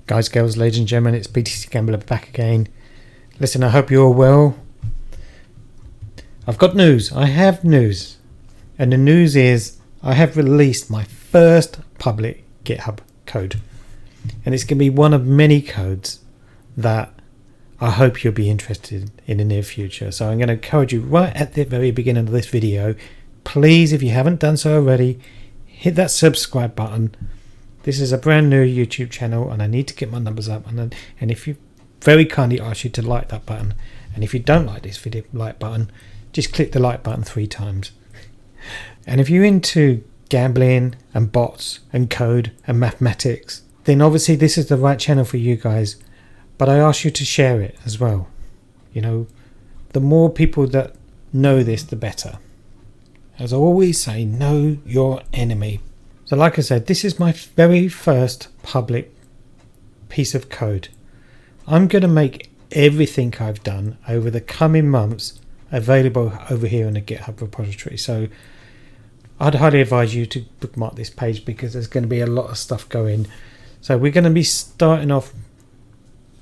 Guys, girls, ladies and gentlemen, it's BTC Gambler back again. Listen, I hope you're all well. I've got news. I have news. And the news is I have released my first public GitHub code. And it's going to be one of many codes that I hope you'll be interested in the near future. So I'm going to encourage you right at the very beginning of this video. Please, if you haven't done so already, hit that subscribe button. This is a brand new YouTube channel and I need to get my numbers up. And if you very kindly ask you to like that button. And if you don't like this video, like button, just click the like button 3 times. And if you're into gambling and bots and code and mathematics, then obviously this is the right channel for you guys. But I ask you to share it as well. You know, the more people that know this, the better. As I always say, know your enemy. So like I said, this is my very first public piece of code. I'm going to make everything I've done over the coming months available over here in the GitHub repository. So I'd highly advise you to bookmark this page because there's going to be a lot of stuff going. So we're going to be starting off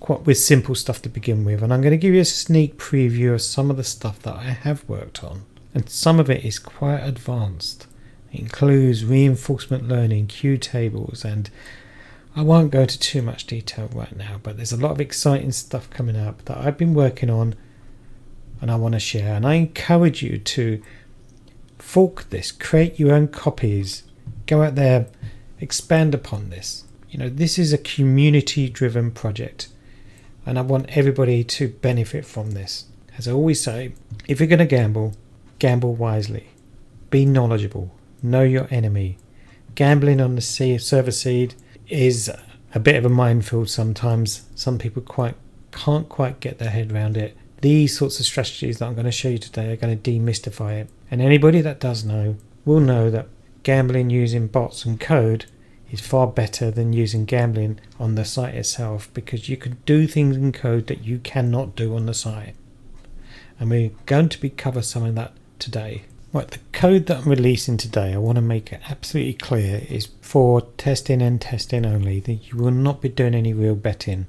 with simple stuff to begin with. And I'm going to give you a sneak preview of some of the stuff that I have worked on. And some of it is quite advanced. It includes reinforcement learning, queue tables, and I won't go into too much detail right now, but there's a lot of exciting stuff coming up that I've been working on and I want to share. And I encourage you to fork this, create your own copies, go out there, expand upon this. You know, this is a community-driven project and I want everybody to benefit from this. As I always say, if you're going to gamble, gamble wisely, be knowledgeable. Know your enemy. Gambling on the server seed is a bit of a minefield sometimes. Some people can't quite get their head around it. These sorts of strategies that I'm going to show you today are going to demystify it. And anybody that does know will know that gambling using bots and code is far better than using gambling on the site itself, because you can do things in code that you cannot do on the site. And we're going to cover some of that today. Right, the code that I'm releasing today, I want to make it absolutely clear, is for testing and testing only. That you will not be doing any real betting.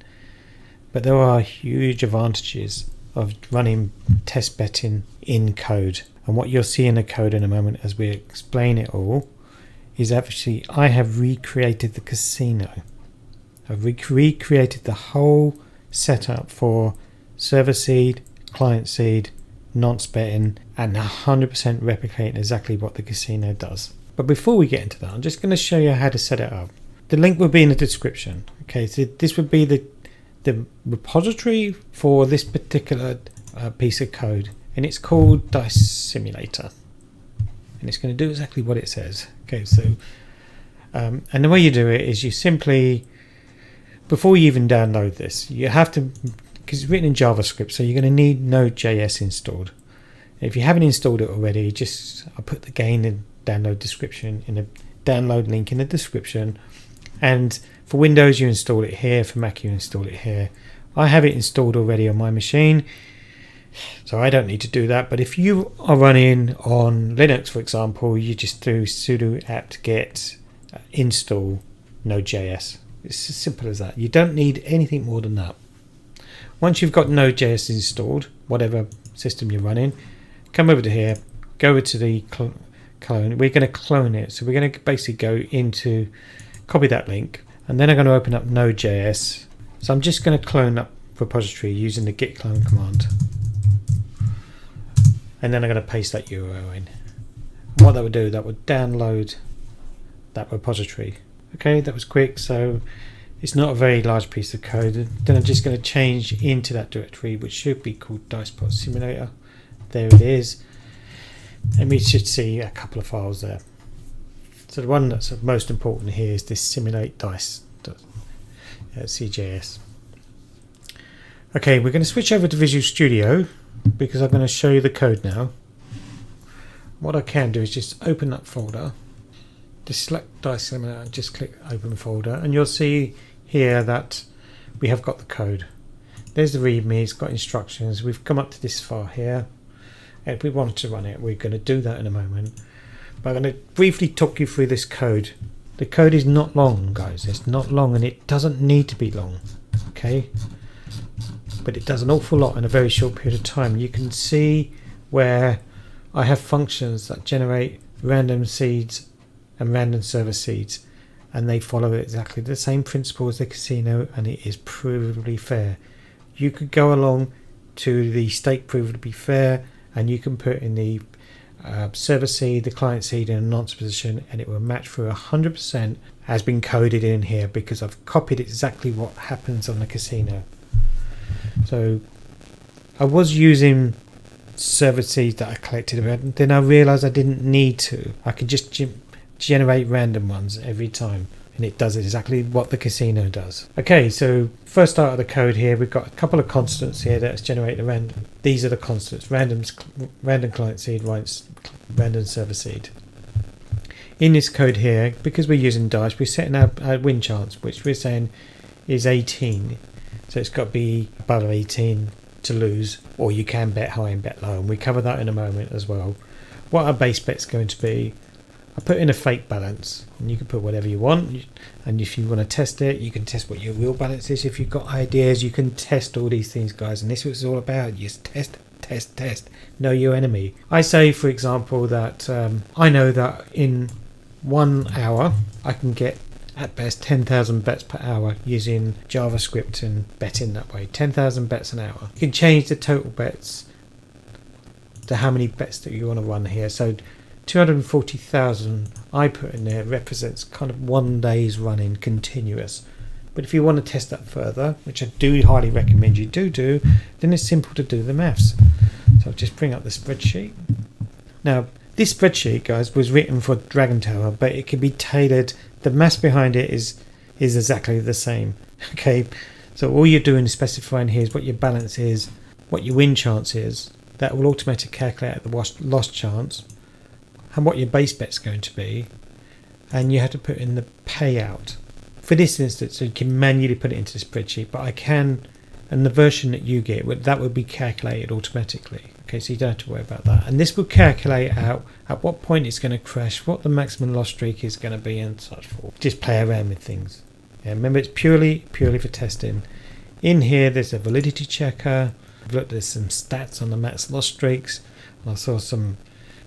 But there are huge advantages of running test betting in code. And what you'll see in the code in a moment as we explain it all is actually I have recreated the casino. I've recreated the whole setup for server seed, client seed, nonce betting, and 100% replicating exactly what the casino does. But before we get into that, I'm just going to show you how to set it up. The link will be in the description. Okay, so this would be the repository for this particular piece of code, and it's called DiceSimulator, and it's going to do exactly what it says. Okay, so and the way you do it is you simply, before you even download this, you have to, because it's written in JavaScript, so you're going to need Node.js installed. If you haven't installed it already, I'll put the gain and download description in the download link in the description. And for Windows, you install it here. For Mac, you install it here. I have it installed already on my machine, so I don't need to do that. But if you are running on Linux, for example, you just do sudo apt-get install Node.js. It's as simple as that. You don't need anything more than that. Once you've got Node.js installed, whatever system you're running, come over to here, go over to the clone. We're going to clone it. So we're going to basically go into, copy that link, and then I'm going to open up Node.js. So I'm just going to clone that repository using the git clone command. And then I'm going to paste that URL in. What that would do, that would download that repository. Okay, that was quick. So it's not a very large piece of code. Then I'm just going to change into that directory, which should be called dice.simulator. There it is. And we should see a couple of files there. So the one that's most important here is this simulate dice.cjs. Okay, we're going to switch over to Visual Studio because I'm going to show you the code now. What I can do is just open that folder, just select Dice Simulator and just click open folder, and you'll see here that we have got the code. There's the readme, it's got instructions. We've come up to this far here. If we wanted to run it, we're going to do that in a moment. But I'm going to briefly talk you through this code The code is not long, guys. It's not long, and it doesn't need to be long. Okay, but it does an awful lot in a very short period of time. You can see where I have functions that generate random seeds and random server seeds, and they follow exactly the same principle as the casino, and it is provably fair. You could go along to the stake provably fair, and you can put in the server seed, the client seed in a nonce position, and it will match for 100% has been coded in here, because I've copied exactly what happens on the casino. So I was using server seeds that I collected, and then I realized I didn't need to. I could just generate random ones every time, and it does exactly what the casino does. Okay, so first start of the code here, we've got a couple of constants here that's generating random. These are the constants: random client seed, random server seed. In this code here, because we're using dice, we're setting our win chance, which we're saying is 18. So it's got to be above 18 to lose, or you can bet high and bet low, and we cover that in a moment as well. What our base bet's going to be, I put in a fake balance, and you can put whatever you want, and if you want to test it, you can test what your real balance is. If you've got ideas, you can test all these things, guys, and this is what it's all about. You just test, know your enemy. I say, for example, that I know that in 1 hour I can get at best 10,000 bets per hour using JavaScript and betting that way. 10,000 bets an hour. You can change the total bets to how many bets that you want to run here. So 240,000 I put in there represents kind of 1 day's running continuous. But if you want to test that further, which I do highly recommend you do, then it's simple to do the maths. So I'll just bring up the spreadsheet. Now, this spreadsheet, guys, was written for Dragon Tower, but it can be tailored. The maths behind it is exactly the same. Okay, so all you're doing is specifying here is what your balance is, what your win chance is. That will automatically calculate the loss chance, and what your base bet's going to be, and you have to put in the payout. For this instance, you can manually put it into the spreadsheet, but I can, and the version that you get, that will be calculated automatically. Okay, so you don't have to worry about that. And this will calculate out at what point it's going to crash, what the maximum loss streak is going to be, and such forth. Just play around with things. Yeah, remember, it's purely for testing. In here, there's a validity checker. I've looked, there's some stats on the max loss streaks. And I saw some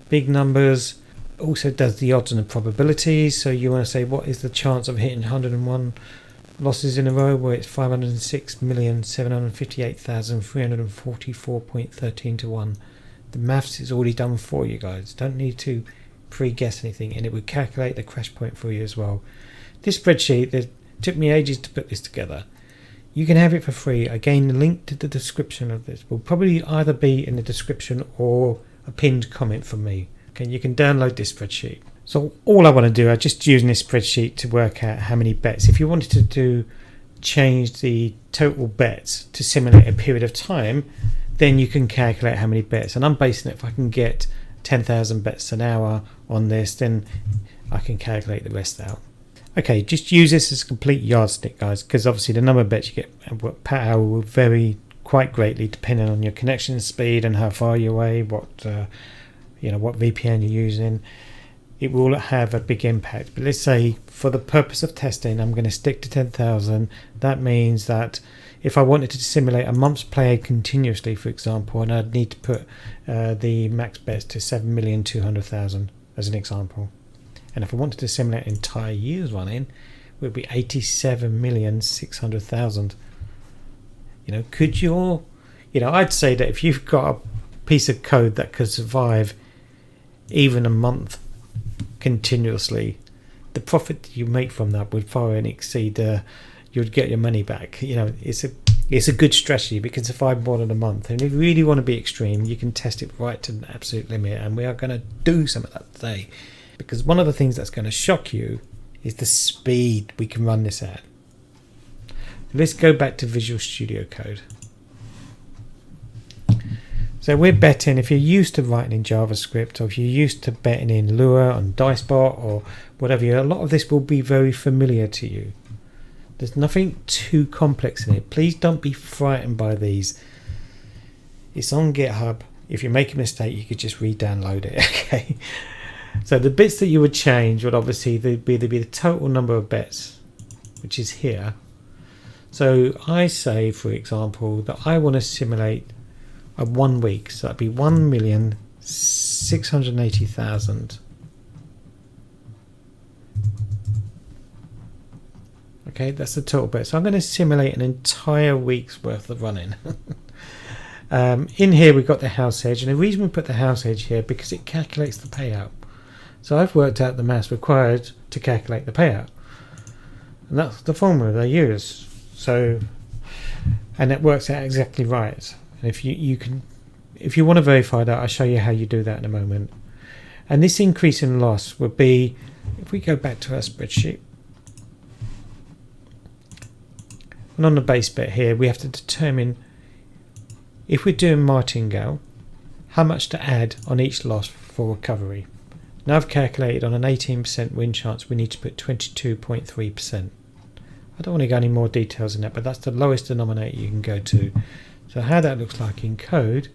big numbers. Also does the odds and the probabilities. So you want to say, what is the chance of hitting 101 losses in a row, where it's 506,758,344.13 to 1. The maths is already done for you, guys. Don't need to pre-guess anything, and it would calculate the crash point for you as well. This spreadsheet, it took me ages to put this together. You can have it for free. Again, the link to the description of this will probably either be in the description or a pinned comment from me. Okay, you can download this spreadsheet. So all I want to do, I'm just using this spreadsheet to work out how many bets. If you wanted to change the total bets to simulate a period of time, then you can calculate how many bets. And I'm basing it, if I can get 10,000 bets an hour on this, then I can calculate the rest out. Okay, just use this as a complete yardstick, guys, because obviously the number of bets you get per hour will vary quite greatly depending on your connection speed and how far you're away, what VPN you're using. It will have a big impact. But let's say for the purpose of testing, I'm going to stick to 10,000. That means that if I wanted to simulate a month's play continuously, for example, and I'd need to put the max bets to 7,200,000 as an example. And if I wanted to simulate an entire year's running, it would be 87,600,000. I'd say that if you've got a piece of code that could survive even a month continuously, the profit that you make from that would far and exceed you'd get your money back. It's a good strategy because survive more than a month. And if you really want to be extreme, you can test it right to the absolute limit, and we are going to do some of that today, because one of the things that's going to shock you is the speed we can run this at. Let's go back to Visual Studio Code. So we're betting, if you're used to writing in JavaScript, or if you're used to betting in Lua on DiceBot or whatever, a lot of this will be very familiar to you. There's nothing too complex in it. Please don't be frightened by these. It's on GitHub. If you make a mistake, you could just re-download it. Okay. So the bits that you would change would obviously be the total number of bets, which is here. So I say, for example, that I want to simulate a 1 week. So that'd be 1,680,000. Okay, that's the total bet. So I'm going to simulate an entire week's worth of running. In here we've got the house edge, and the reason we put the house edge here because it calculates the payout. So I've worked out the maths required to calculate the payout, and that's the formula they use. So, and it works out exactly right. And if you want to verify that, I'll show you how you do that in a moment. And this increase in loss would be, if we go back to our spreadsheet, and on the base bet here, we have to determine, if we're doing martingale, how much to add on each loss for recovery. Now I've calculated on an 18% win chance, we need to put 22.3%. I don't want to go any more details in that, but that's the lowest denominator you can go to. So how that looks like in code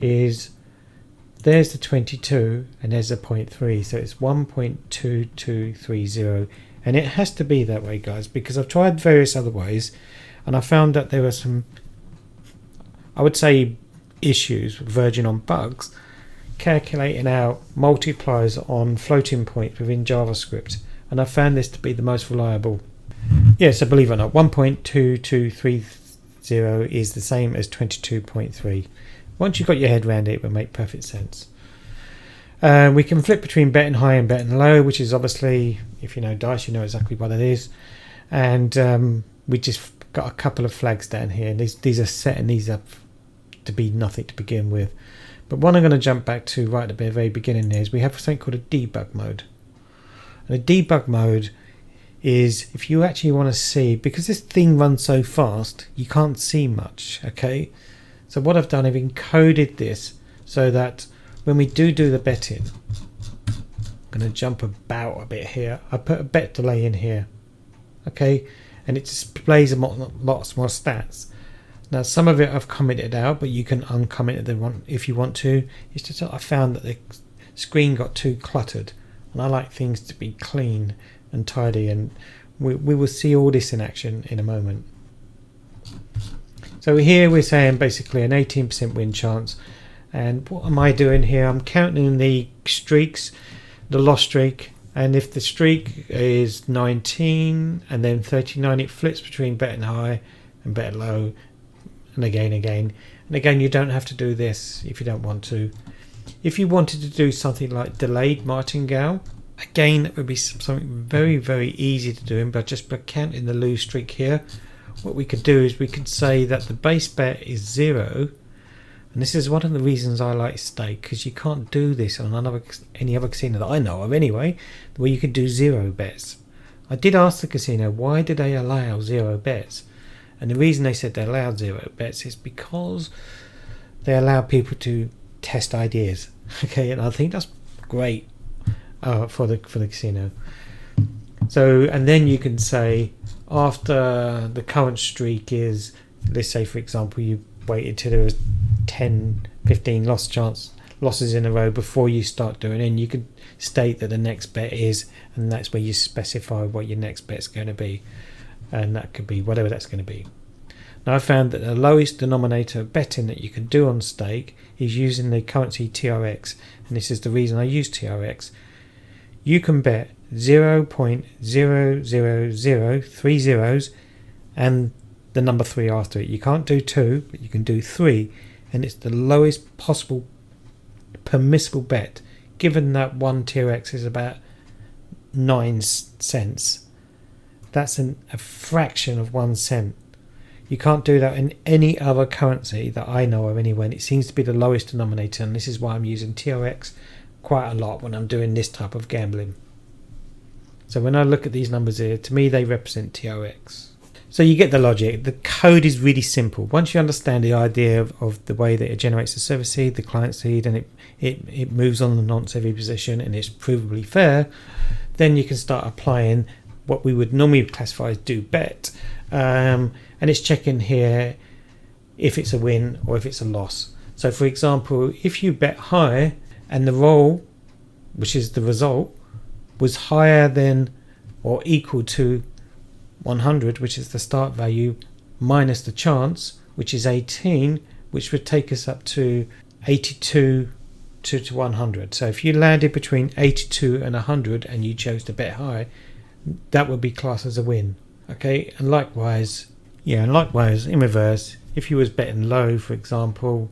is, there's the 22 and there's the 0.3, so it's 1.2230, and it has to be that way, guys, because I've tried various other ways and I found that there were some, I would say, issues verging on bugs calculating out multipliers on floating points within JavaScript, and I found this to be the most reliable. Yeah, so believe it or not, 1.2230 is the same as 22.3. Once you've got your head around it, it will make perfect sense. We can flip between betting high and betting low, which is obviously, if you know Dice, you know exactly what it is. And we just got a couple of flags down here. These are setting these up to be nothing to begin with. But what I'm going to jump back to right at the very beginning is we have something called a debug mode. And a debug mode is if you actually want to see, because this thing runs so fast, you can't see much, okay? So what I've done, I've encoded this so that when we do the betting, I'm going to jump about a bit here. I put a bet delay in here, okay? And it displays lots more stats. Now some of it I've commented out, but you can uncomment them if you want to. It's just that I found that the screen got too cluttered, and I like things to be clean and tidy, and we will see all this in action in a moment. So here we're saying basically an 18% win chance, and what am I doing here? I'm counting the streaks, the loss streak, and if the streak is 19 and then 39, it flips between betting high and betting low, and again. And again, you don't have to do this if you don't want to. If you wanted to do something like delayed martingale, again, that would be something very, very easy to do, but just by counting the lose streak here, what we could do is we could say that the base bet is 0, and this is one of the reasons I like stake, because you can't do this on any other casino that I know of anyway, where you could do 0 bets. I did ask the casino why did they allow 0 bets, and the reason they said they allowed 0 bets is because they allow people to test ideas. Okay, and I think that's great for the casino. So, and then you can say after the current streak is, let's say for example you waited till there was 10-15 losses in a row before you start doing it, and you could state that the next bet is, and that's where you specify what your next bet's going to be, and that could be whatever that's going to be. Now I found that the lowest denominator of betting that you can do on stake is using the currency TRX, and this is the reason I use TRX. You can bet 0.00030 zeros and the number 3 after it. You can't do 2, but you can do 3, and it's the lowest possible permissible bet, given that one TRX is about 9 cents. That's a fraction of 1 cent. You can't do that in any other currency that I know of anywhere, and it seems to be the lowest denominator, and this is why I'm using TRX quite a lot when I'm doing this type of gambling. So when I look at these numbers here, to me they represent TRX. So you get the logic. The code is really simple. Once you understand the idea of the way that it generates the server seed, the client seed, and it moves on the nonce every position, and it's provably fair, then you can start applying what we would normally classify as do bet. And it's checking here if it's a win or if it's a loss. So for example, if you bet high and the roll which is the result, was higher than or equal to 100, which is the start value, minus the chance, which is 18, which would take us up to 82 to 100. So if you landed between 82 and 100 and you chose to bet high, that would be classed as a win. Okay, and likewise in reverse, if you was betting low, for example,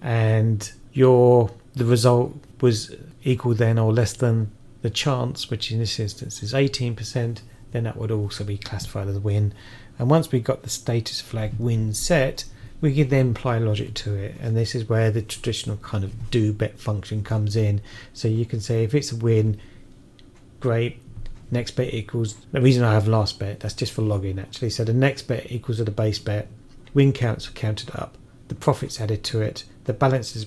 and the result was equal then or less than the chance, which in this instance is 18%, then that would also be classified as a win. And once we got the status flag win set, we can then apply logic to it, and this is where the traditional kind of do bet function comes in. So you can say if it's a win, great, next bet equals, the reason I have last bet, that's just for login actually, so the next bet equals to the base bet, win counts are counted up, the profits added to it, the balance has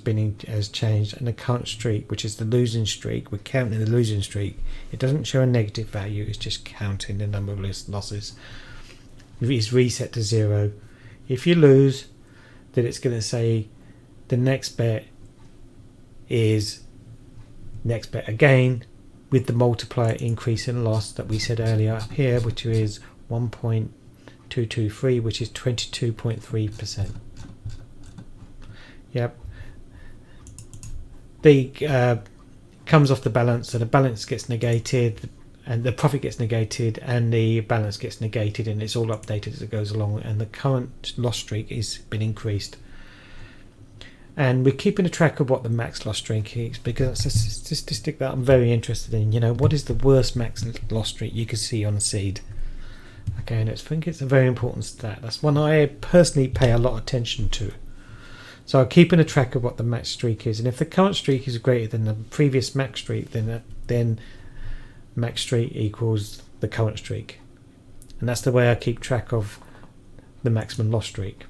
changed, and the current streak, which is the losing streak, we're counting the losing streak. It doesn't show a negative value, it's just counting the number of losses. It's reset to 0. If you lose, then it's going to say the next bet is next bet again, with the multiplier increase in loss that we said earlier up here, which is 1.223, which is 22.3%. Yep. The comes off the balance, so the balance gets negated, and the profit gets negated, and the balance gets negated, and it's all updated as it goes along, and the current loss streak is been increased. And we're keeping a track of what the max loss streak is, because that's a statistic that I'm very interested in. You know, what is the worst max loss streak you can see on a seed? Okay, and I think it's a very important stat. That's one I personally pay a lot of attention to. So I'm keeping a track of what the max streak is, and if the current streak is greater than the previous max streak, then max streak equals the current streak, and that's the way I keep track of the maximum loss streak.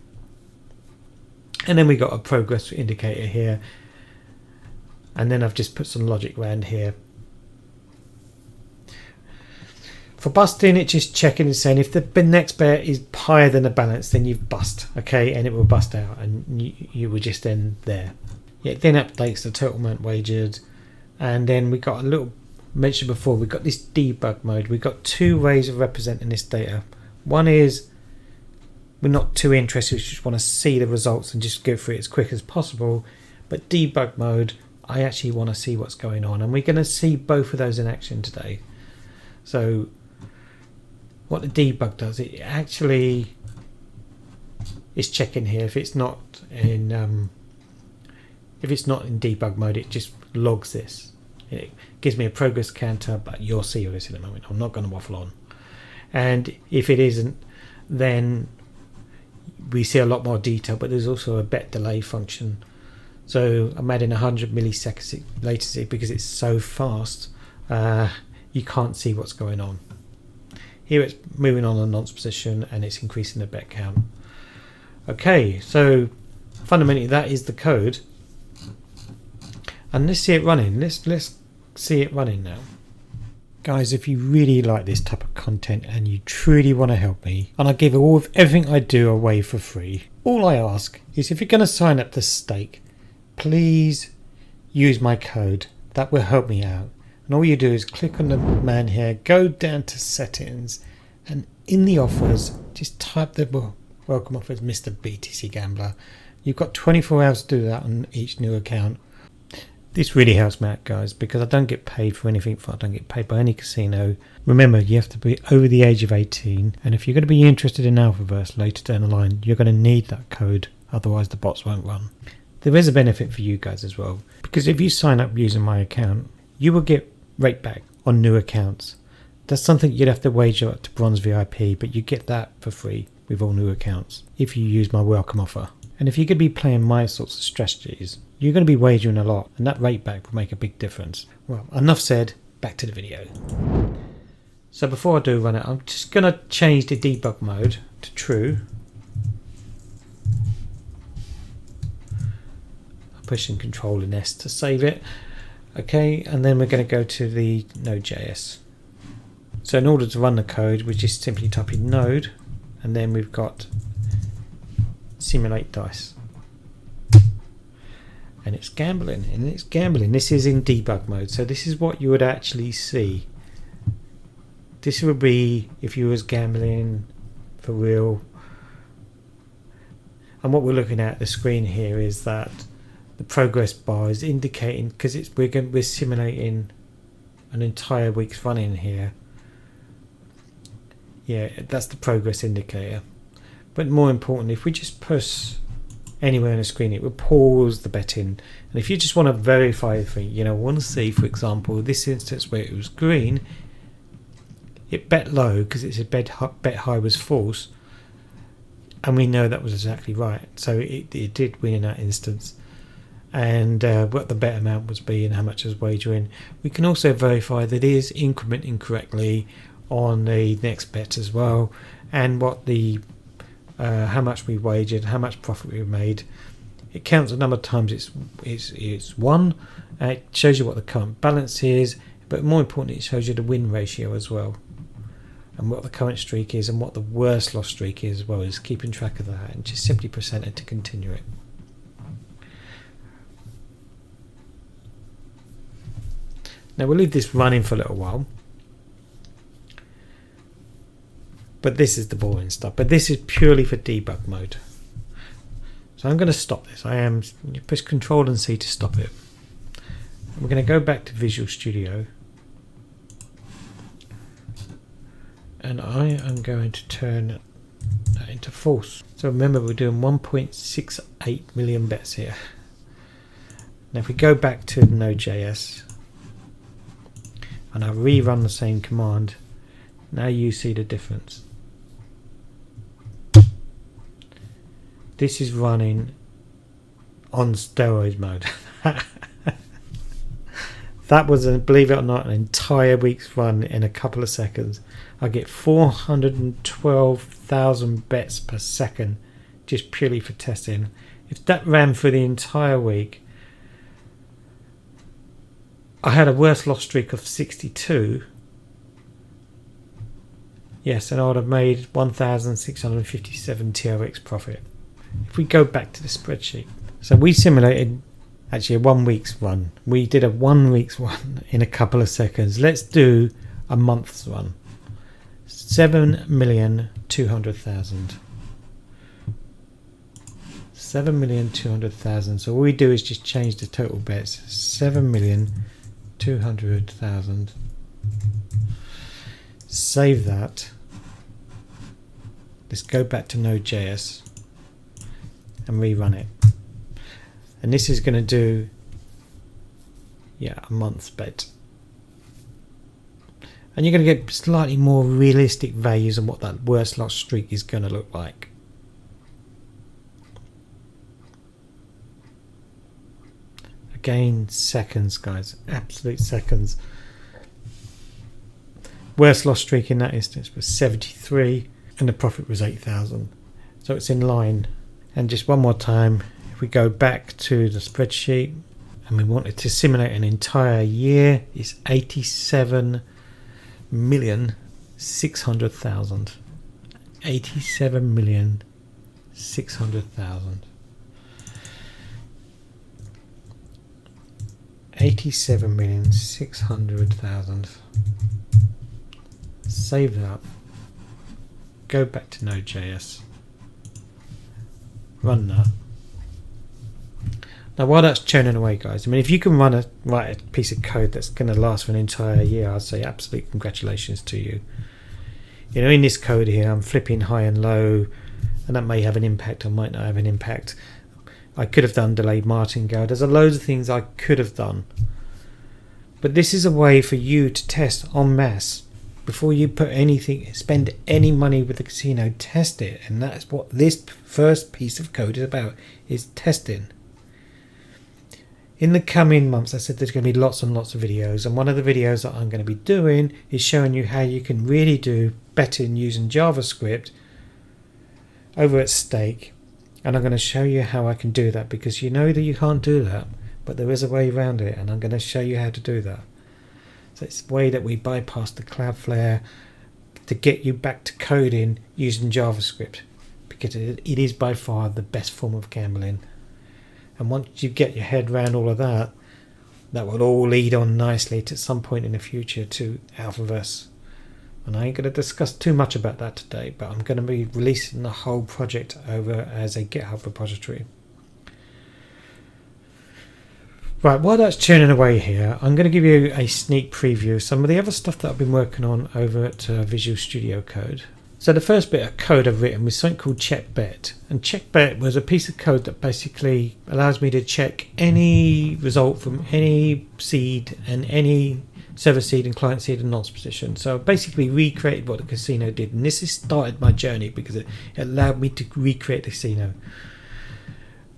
And then we got a progress indicator here, and then I've just put some logic around here. For busting, it's just checking and saying if the next bet is higher than the balance, then you've bust, okay, and it will bust out, and you were just then there. It then updates the total amount wagered, and then we got a little mentioned before, we've got this debug mode. We've got two ways of representing this data. One is we're not too interested, we just want to see the results and just go through it as quick as possible. But debug mode, I actually want to see what's going on, and we're going to see both of those in action today. So what the debug does, it actually is checking here if it's not in debug mode, it just logs this. It gives me a progress counter, but you'll see all this in a moment. I'm not going to waffle on. And if it isn't, then we see a lot more detail, but there's also a bet delay function. So I'm adding 100 milliseconds latency because it's so fast, you can't see what's going on. Here it's moving on a nonce position, and it's increasing the bet count. Okay, so fundamentally that is the code. And let's see it running. Let's see it running now. Guys, if you really like this type of content and you truly want to help me, and I give everything I do away for free, all I ask is if you're going to sign up to Stake, please use my code. That will help me out. And all you do is click on the man here, go down to settings, and in the offers, just type the welcome offers Mr. BTC Gambler. You've got 24 hours to do that on each new account. This really helps me out, guys, because I don't get paid for anything. I don't get paid by any casino. Remember, you have to be over the age of 18, and if you're going to be interested in Alphaverse later down the line, you're going to need that code, otherwise the bots won't run. There is a benefit for you guys as well, because if you sign up using my account, you will get rate back on new accounts. That's something you'd have to wager up to Bronze VIP, but you get that for free with all new accounts if you use my welcome offer. And if you're going to be playing my sorts of strategies, you're going to be wagering a lot, and that rate back will make a big difference. Well, enough said, back to the video. So before I do run it, I'm just going to change the debug mode to true. I'm pushing Control and S to save it. Okay, and then we're going to go to the Node.js. So in order to run the code, we just simply type in node, and then we've got simulate dice. and it's gambling, and it's gambling. This is in debug mode, so this is what you would actually see. This would be if you was gambling for real. And what we're looking at the screen here is that the progress bar is indicating, because we're simulating an entire week's running here. Yeah, that's the progress indicator. But more importantly, if we just press anywhere on the screen, it will pause the betting. And if you just want to verify everything, you know, want to see, for example, this instance where it was green, it bet low because it said bet high was false, and we know that was exactly right. So it did win in that instance, and what the bet amount was be and how much was wagering. We can also verify that it is incrementing correctly on the next bet as well, and what the how much we wagered, how much profit we made. It counts the number of times it's won, and it shows you what the current balance is, but more importantly it shows you the win ratio as well, and what the current streak is and what the worst loss streak is as well. Is keeping track of that, and just simply press enter to continue it. Now we'll leave this running for a little while, but this is the boring stuff. But this is purely for debug mode. So I'm going to stop this. You press Control and C to stop it. We're going to go back to Visual Studio, and I am going to turn that into false. So remember, we're doing 1.68 million bets here. Now if we go back to Node.js and I rerun the same command, now you see the difference. This is running on steroids mode. That was, believe it or not, an entire week's run in a couple of seconds. I get 412,000 bets per second just purely for testing. If that ran for the entire week, I had a worst loss streak of 62. Yes, and I would have made 1,657 TRX profit. If we go back to the spreadsheet, so we simulated actually a 1 week's run. We did a 1 week's run in a couple of seconds. Let's do a month's run. 7,200,000. 7,200,000. So all we do is just change the total bets. 7,200,000. Save that. Let's go back to Node.js and rerun it. And this is going to do, yeah, a month's bet. And you're going to get slightly more realistic values on what that worst loss streak is going to look like. Again, seconds, guys, absolute seconds. Worst loss streak in that instance was 73, and the profit was 8,000. So it's in line. And just one more time, if we go back to the spreadsheet and we wanted to simulate an entire year, it's 87,600,000. 87,600,000. 87,600,000. Save that. Go back to Node.js. Run that. Now while that's churning away, guys, I mean, if you can write a piece of code that's going to last for an entire year, I'd say absolute congratulations to you. You know, in this code here, I'm flipping high and low, and that may have an impact or might not have an impact. I could have done delayed martingale. There's loads of things I could have done. But this is a way for you to test en masse. Before you put anything, spend any money with the casino, test it. And that's what this first piece of code is about, is testing. In the coming months, I said there's going to be lots and lots of videos. And one of the videos that I'm going to be doing is showing you how you can really do betting using JavaScript over at stake. And I'm going to show you how I can do that, because you know that you can't do that, but there is a way around it, and I'm going to show you how to do that. So it's the way that we bypass the Cloudflare to get you back to coding using JavaScript, because it is by far the best form of gambling. And once you get your head around all of that, that will all lead on nicely to some point in the future to Alphaverse. And I ain't going to discuss too much about that today, but I'm going to be releasing the whole project over as a GitHub repository. Right, while that's churning away here, I'm going to give you a sneak preview of some of the other stuff that I've been working on over at Visual Studio Code. So the first bit of code I've written was something called checkbet. And checkbet was a piece of code that basically allows me to check any result from any seed and any server seed and client seed and nonce position. So I basically recreated what the casino did. And this has started my journey because it allowed me to recreate the casino.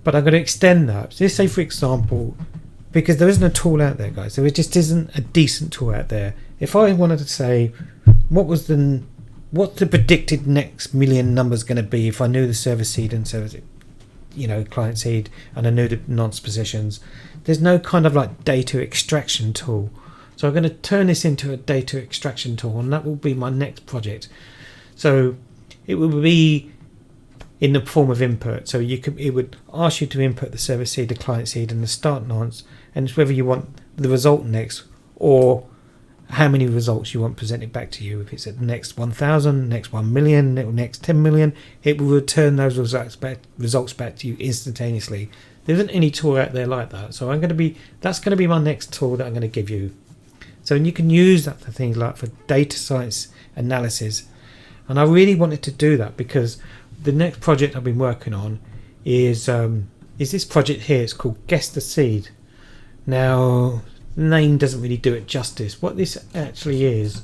But I'm going to extend that. So let's say, for example, because there isn't a tool out there, guys. There just isn't a decent tool out there. If I wanted to say, what's the predicted next million numbers going to be if I knew the server seed and server seed, client seed, and I knew the nonce positions, there's no kind of like data extraction tool. So I'm going to turn this into a data extraction tool, and that will be my next project. So it will be in the form of input. So it would ask you to input the server seed, the client seed, and the start nonce, and it's whether you want the result next or how many results you want presented back to you. If it's at the next 1,000, next 1 million, next 10 million, it will return those results back to you instantaneously. There isn't any tool out there like that. So that's going to be my next tool that I'm going to give you. So you can use that for things like for data science analysis. And I really wanted to do that because the next project I've been working on is this project here. It's called Guess the Seed. Now, the name doesn't really do it justice. What this actually is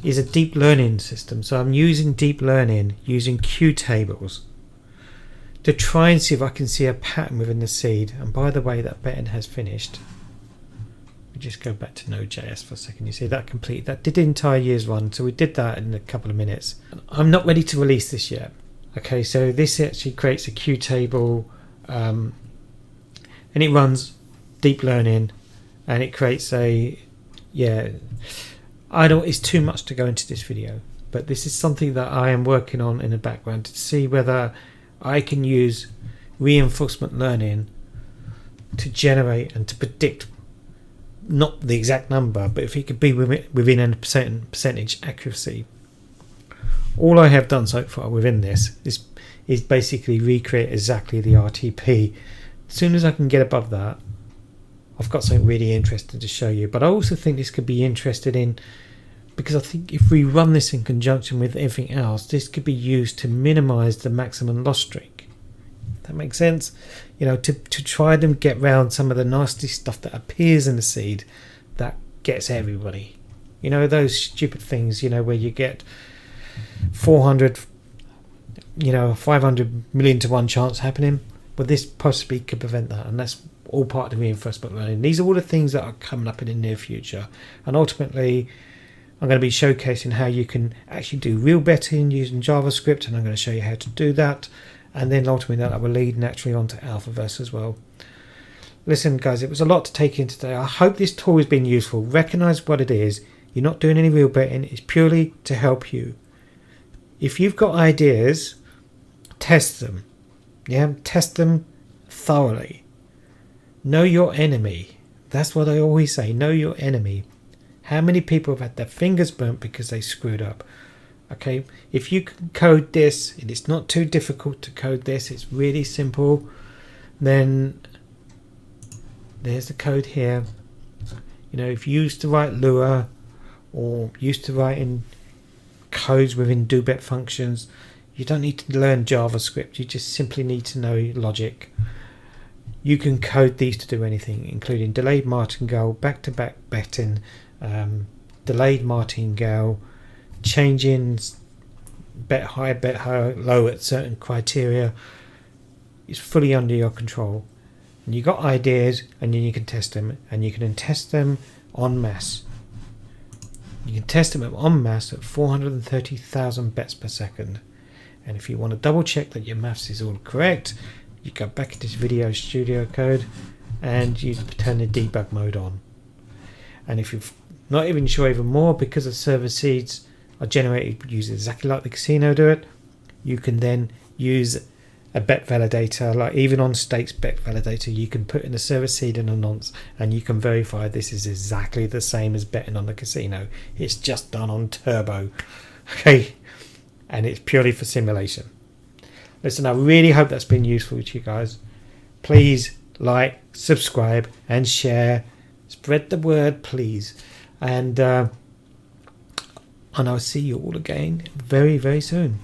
a deep learning system. So I'm using deep learning using Q tables to try and see if I can see a pattern within the seed. And by the way, that pattern has finished. We just go back to Node.js for a second. You see that complete. That did the entire year's run. So we did that in a couple of minutes. I'm not ready to release this yet. Okay, so this actually creates a Q table, and it runs deep learning, and it creates it's too much to go into this video, but this is something that I am working on in the background to see whether I can use reinforcement learning to generate and to predict not the exact number, but if it could be within a percentage accuracy. All I have done so far within this is basically recreate exactly the RTP. As soon as I can get above that, I've got something really interesting to show you. But I also think this could be interested in, because I think if we run this in conjunction with everything else, this could be used to minimize the maximum loss streak. That makes sense? To try and get around some of the nasty stuff that appears in the seed that gets everybody. Those stupid things, where you get 500 million to 1 chance happening. But this possibly could prevent that, and that's all part of the reinforcement learning. These are all the things that are coming up in the near future, and ultimately I'm going to be showcasing how you can actually do real betting using JavaScript, and I'm going to show you how to do that, and then ultimately that will lead naturally onto Alphaverse as well. Listen guys, it was a lot to take in today. I hope this tool has been useful. Recognize what it is. You're not doing any real betting. It's purely to help you. If you've got ideas, test them. Test them thoroughly. Know your enemy. That's what I always say. Know your enemy. How many people have had their fingers burnt because they screwed up? Okay, if you can code this, and it's not too difficult to code this, it's really simple, then there's the code here. If you used to write Lua or used to write in codes within do-bet functions, you don't need to learn JavaScript. You just simply need to know logic. You can code these to do anything, including delayed martingale, back-to-back betting, delayed martingale, changing bet high, low at certain criteria. It's fully under your control. And you got ideas, and then you can test them, and you can test them en masse. You can test them en masse at 430,000 bets per second. And if you want to double check that your maths is all correct, you go back into this Visual Studio Code and you turn the debug mode on. And if you're not even sure even more, because the server seeds are generated using exactly like the casino do it, you can then use a bet validator, like even on stakes bet validator, you can put in a service seed and a nonce, and you can verify this is exactly the same as betting on the casino. It's just done on turbo. Okay, and it's purely for simulation. Listen, I really hope that's been useful to you guys. Please like, subscribe, and share. Spread the word, please. And I'll see you all again very, very soon.